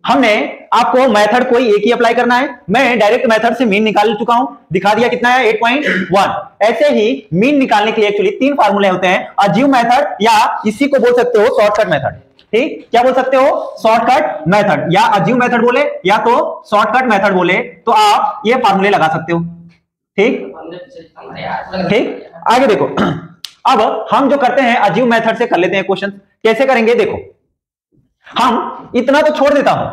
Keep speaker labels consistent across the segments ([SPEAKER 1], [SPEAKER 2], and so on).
[SPEAKER 1] हमने आपको मेथड कोई एक ही अप्लाई करना है। मैं डायरेक्ट मेथड से मीन निकाल चुका हूं, दिखा दिया कितना है 8.1। ऐसे ही मीन निकालने के लिए एक्चुअली 3 फार्मूले होते हैं, अज्यूम मेथड या इसी को बोल सकते हो शॉर्टकट मेथड। ठीक, क्या बोल सकते हो? शॉर्टकट मेथड, या अज्यूम मेथड बोले या तो शॉर्टकट मेथड बोले, तो आप ये फार्मूले लगा सकते हो। ठीक ठीक, आगे देखो। अब हम जो करते हैं अज्यूम मेथड से कर लेते हैं क्वेश्चन। कैसे करेंगे देखो, हम इतना तो छोड़ देता हूं,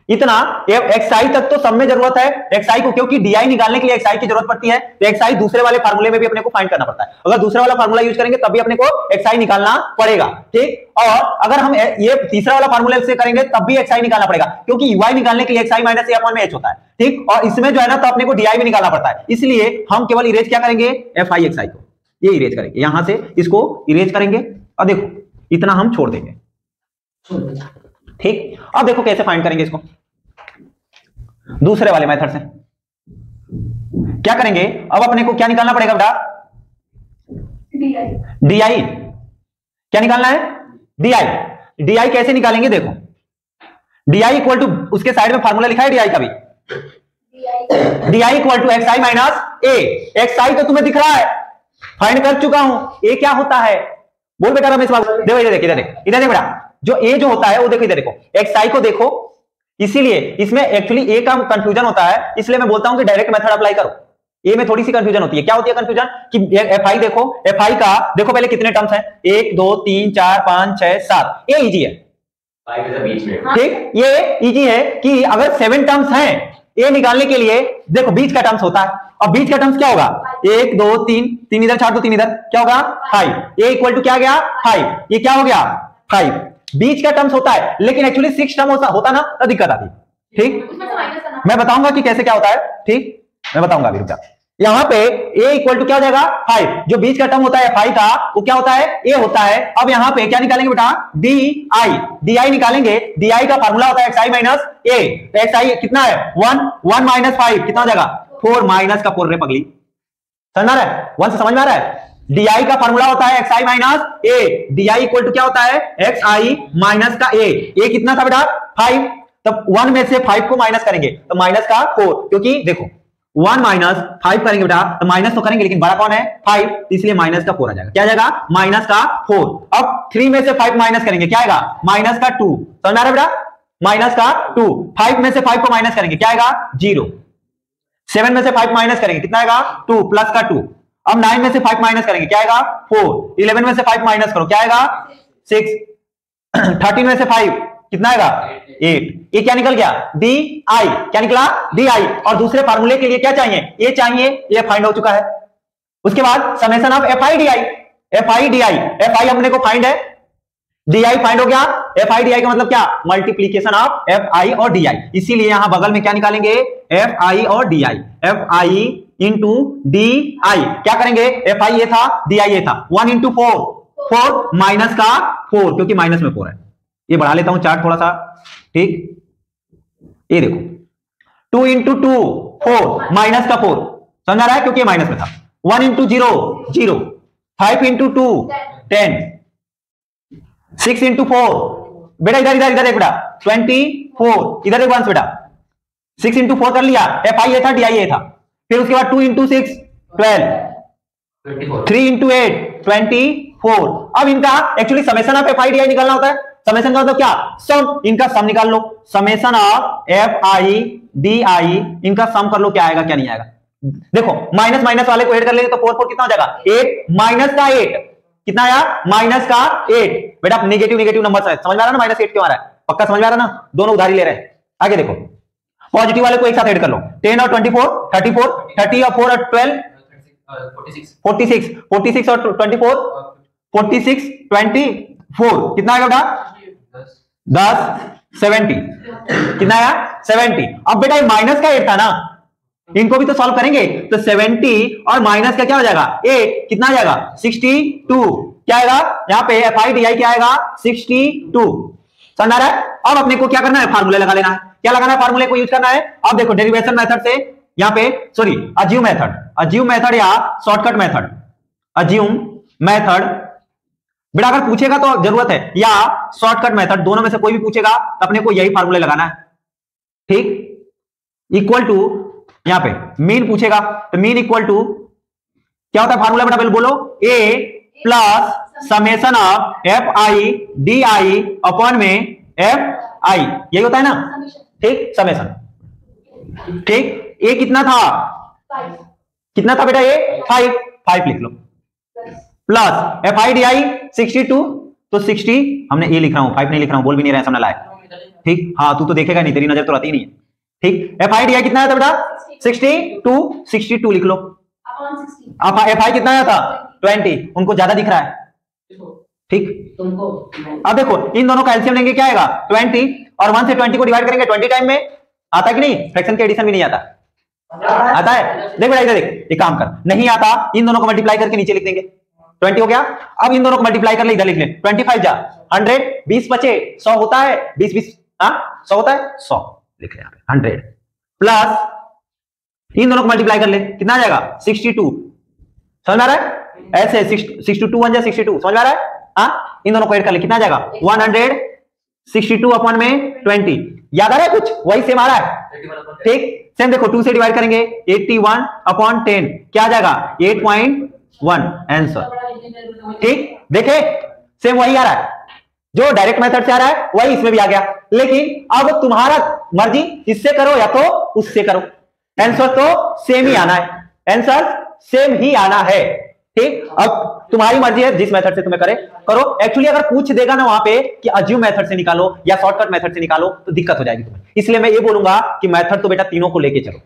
[SPEAKER 1] इतना xi तक तो सब में जरूरत है xi को, क्योंकि di निकालने के लिए xi की जरूरत पड़ती है, तो xi दूसरे वाले फार्मूले में भी अपने को फाइंड करना पड़ता है। अगर दूसरा वाला फार्मूला यूज करेंगे तब भी अपने को xi निकालना पड़ेगा। ठीक, और अगर हम ये तीसरा वाला फार्मूला से करेंगे तब भी xi निकालना पड़ेगा, क्योंकि ui निकालने के लिए xi माइनस a अपॉन में h होता है। ठीक, और इसमें जो है ना तो अपने को di भी निकालना पड़ता है, इसलिए हम केवल इरेज क्या करेंगे, fi xi को ये इरेज करेंगे, यहां से इसको इरेज करेंगे और देखो इतना हम छोड़ देंगे। ठीक, अब देखो कैसे फाइंड करेंगे इसको दूसरे वाले मेथड से। क्या करेंगे, अब अपने को क्या निकालना पड़ेगा बेटा, DI। क्या निकालना है, DI कैसे निकालेंगे देखो, DI इक्वल टू, उसके साइड में फार्मूला लिखा है DI का भी, DI equal to xi minus a। xi तो तुम्हें दिख रहा है, फाइंड कर चुका हूं, a क्या होता है बोल बेटा रमेश बाबू। देखो इधर देख, इधर देख, इधर देख बेटा, जो a जो होता है वो देखो, इधर देखो xi को देखो, इसीलिए इसमें एक्चुअली a का कंफ्यूजन होता है, इसलिए मैं बोलता हूं कि डायरेक्ट मेथड अप्लाई करो। a में थोड़ी सी कंफ्यूजन होती है। क्या होती है कंफ्यूजन कि fi देखो, fi का देखो पहले कितने टर्म्स हैं, 1 2 3 4 5 6 7, ये इजी है। ठीक, ये इजी है कि अगर 7 टर्म्स हैं a निकालने के लिए, देखो बीच का टर्म्स होता है, और बीच का टर्म्स क्या होगा, 1 2 3, 3 इधर छाड़ दो, 3 इधर, क्या होगा 5। a इक्वल टू क्या गया 5, ये क्या हो गया 5, बीच का टर्म्स होता है, लेकिन एक्चुअली 6 टर्म होता ना तो दिक्कत आती। ठीक, मैं बताऊंगा कि कैसे क्या होता है। ठीक, मैं बताऊंगा अभी, रुक जा। यहां पे a इक्वल टू क्या हो जाएगा 5, जो बीच का टर्म होता है 5 का वो क्या होता है a होता है। अब यहां पे क्या निकालेंगे बेटा, di निकालेंगे। di का फार्मूला होता है xi माइनस a, तो xi कितना है 1 माइनस 5 कितना हो जाएगा 4, माइनस का 4 रे पगली, समझ आ रहा है, 1 से समझ में आ रहा है। di का फार्मूला होता है xi minus a, di equal to क्या होता है xi माइनस का a कितना था बेटा 5, तब 1 में से 5 को माइनस करेंगे तो माइनस का 4, क्योंकि देखो 1 माइनस 5 करेंगे बेटा तो माइनस तो करेंगे, लेकिन बड़ा कौन है 5, इसलिए माइनस का 4 आ जाएगा। क्या आ जाएगा माइनस का 4। अब 3 में से 5 माइनस करेंगे, क्या आएगा माइनस का 2, समझ आ रहा है बेटा, माइनस का 2। 5 में से 5 को माइनस करेंगे, क्या आएगा 0। 7 में से 5 माइनस करेंगे, कितना आएगा 2 प्लस का 2। अब 9 में से 5 माइनस करेंगे, क्या आएगा 4। 11 में से 5 माइनस करो, क्या आएगा 6। 13 में से 5 कितना आएगा 8। ये क्या निकल गया DI, क्या निकला DI। और दूसरे फार्मूले के लिए क्या चाहिए, ये चाहिए, ये फाइंड हो चुका है। उसके बाद summation of FI DI, FI हमने को फाइंड है, DI फाइंड हो गया। FI DI का मतलब क्या, मल्टीप्लीकेशन ऑफ FI और DI, इसीलिए यहां बगल में क्या निकालेंगे FI और DI, FI इंटू DI। क्या करेंगे, FI ये था DI ये था, 1 इंटू 4 माइनस का 4, क्योंकि माइनस में 4 है। ये बढ़ा लेता हूं चार्ट थोड़ा सा। ठीक, ये देखो 2 इंटू 2 4 माइनस का 4, समझ आ रहा है, क्योंकि माइनस में था। 1 इंटू 0 0, 5 इंटू 2 10, 6 इंटू 4 बेटा इधर इधर इधर एक बेटा 24, इधर एक 1 बेटा 6 इंटू 4 कर लिया, FI ये था DI ये था। फिर उसके बाद 2 इंटू 6 12, 3 इंटू 8 24। अब इनका actually summation of FI DI निकालना होता है। समेशन का मतलब क्या, सम, इनका सम निकाल लो। समेशन ऑफ FI DI इनका सम कर लो, क्या आएगा क्या नहीं आएगा। देखो माइनस माइनस वाले को ऐड कर लेंगे तो 4 4 कितना हो जाएगा 8, माइनस का 8 कितना आया माइनस का 8। बेटा नेगेटिव नेगेटिव नंबर है, समझ में आ रहा है ना, -8 क्यों आ रहा है, पक्का समझ में आ रहा है ना, दोनों उधारी ले रहे हैं। आगे देखो पॉजिटिव वाले को एक साथ ऐड कर लो, 10 और 24 34, 30 और 4 और 12 46, 46 और 24 46 24 कितना आएगा बेटा 10 70, कितना आया 70। अब बेटा ये माइनस का 8 था ना, इनको भी तो सॉल्व करेंगे, तो 70 और माइनस का क्या हो जाएगा 8, कितना आ जाएगा 62। क्या आएगा यहाँ पे FI DI क्या आएगा 62, समझ आ रहा है। अब अपने को क्या करना है, फार्मूले लगा लेना है। क्या लगाना है, फार्मूले को यूज करना है। अब देखो डेरिवेशन मेथड से यहाँ पे, सॉरी अज्यूम मेथड या शॉर्टकट मेथड, अज्यूम मेथड बेटा अगर पूछेगा तो जरूरत है, या शॉर्टकट मेथड, दोनों में से कोई भी पूछेगा तो अपने को यही फार्मूले लगाना है, ठीक। इक्वल टू यहां पे मीन पूछेगा तो मीन इक्वल टू क्या होता है फार्मूला बेटा, पहले बोलो, A plus summation of F I D I upon में एफ आई, यही होता है ना, ठीक, समेशन, ठीक। ए कितना था, कितना था बेटा, ए 5 लिख लो, plus F I D I 62, तो 60 हमने ए लिख रहा हूं, 5 नहीं लिख रहा हूं, बोल भी नहीं रहे सामने लाए, ठीक। हाँ तू तो देखेगा नहीं, तेरी नजर तो रहती नहीं है, ठीक। एफ आई डी आई कितना आया था बेटा 62 लिख लो, अब एफ आई कितना आया था 20, उनको ज्यादा दिख रहा है, ठीक। अब देखो इन दोनों का एलसीएम लेंगे, क्या आएगा 20, और 1 से 20 को डिवाइड करेंगे 20 टाइम में, आता कि नहीं, फ्रैक्शन के एडिशन भी नहीं आता, आता है, देख बेटा इधर देख, एक काम कर, नहीं आता इन दोनों को मल्टीप्लाई करके नीचे लिख देंगे, 20 हो गया। अब इन दोनों को मल्टीप्लाई कर ले, इधर लिख ले, 25 जा 100, 20 बचे 100 होता है, 20 हाँ 100 होता है, 100 लिख ले यहाँ पे, 100 प्लस इन दोनों को मल्टीप्लाई कर ले, कितना आ जाएगा 62, समझ में आ रहा है, ऐसे 62 1 जा 62, समझ में आ रहा है, हाँ इन दोनों को ऐड कर ले, कितना आ जाएगा 162 अपॉन में 20, याद आ रहा है कुछ, वही सेम आ रहा है, ठीक। सेम देखो 2 से डिवाइड करेंगे 81 अपॉन 10, क्या आ जाएगा 8.1 आंसर, ठीक। देखे सेम वही आ रहा है, जो डायरेक्ट मेथड से आ रहा है वही इसमें भी आ गया, लेकिन अब तुम्हारा मर्जी, इससे करो या तो उससे करो, आंसर तो सेम ही आना है, आंसर सेम ही आना है, ठीक। अब तुम्हारी मर्जी है जिस मेथड से तुम्हें करे करो। एक्चुअली अगर पूछ देगा ना वहां पे कि अज्यूम मेथड से निकालो या शॉर्टकट मेथड से निकालो तो दिक्कत हो जाएगी तुम्हें, इसलिए मैं ये बोलूंगा कि मेथड तो बेटा तीनों को लेके चलो,